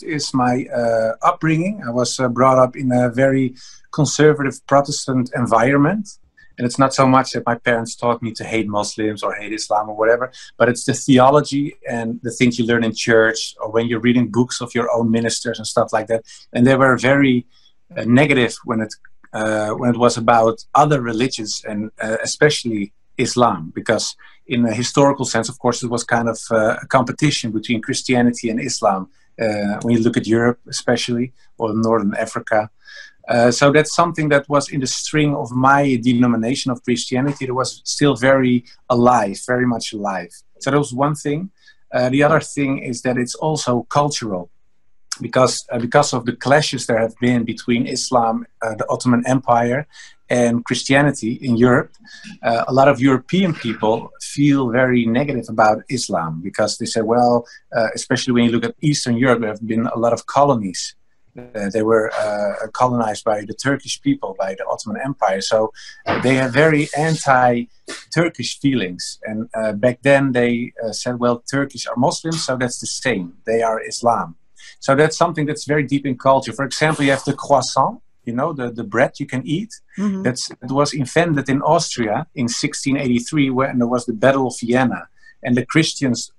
is my upbringing. I was brought up in a very conservative Protestant environment. And it's not so much that my parents taught me to hate Muslims or hate Islam or whatever, but it's the theology and the things you learn in church or when you're reading books of your own ministers and stuff like that. And they were very negative when it was about other religions and especially Islam, because in a historical sense, of course, it was kind of a competition between Christianity and Islam. When you look at Europe, especially, or Northern Africa. So that's something that was in the string of my denomination of Christianity. That was still very alive, very much alive. So that was one thing. The other thing is that it's also cultural, because of the clashes there have been between Islam, the Ottoman Empire, and Christianity in Europe. A lot of European people feel very negative about Islam because they say, well, especially when you look at Eastern Europe, there have been a lot of colonies. They were colonized by the Turkish people, by the Ottoman Empire. So they have very anti-Turkish feelings. And back then they said, well, Turkish are Muslims, so that's the same. They are Islam. So that's something that's very deep in culture. For example, you have the croissant, you know, the bread you can eat. Mm-hmm. It was invented in Austria in 1683 when there was the Battle of Vienna. And the Christians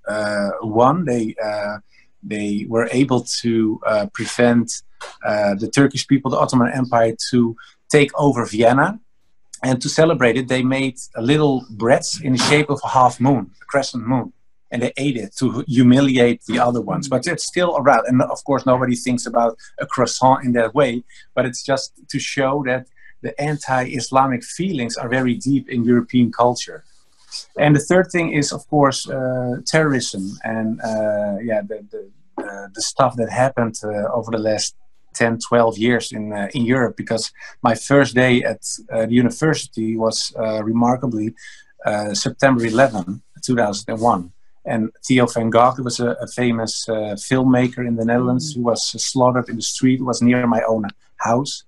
won. They were able to prevent the Turkish people, the Ottoman Empire, to take over Vienna. And to celebrate it, they made little breads in the shape of a half moon, a crescent moon. And they ate it to humiliate the other ones. But it's still around. And of course, nobody thinks about a croissant in that way. But it's just to show that the anti-Islamic feelings are very deep in European culture. And the third thing is, of course, terrorism. And the stuff that happened over the last 10, 12 years in Europe. Because my first day at the university was remarkably September 11, 2001. And Theo van Gogh, who was a famous filmmaker in the Netherlands, who was slaughtered in the street, was near my own house.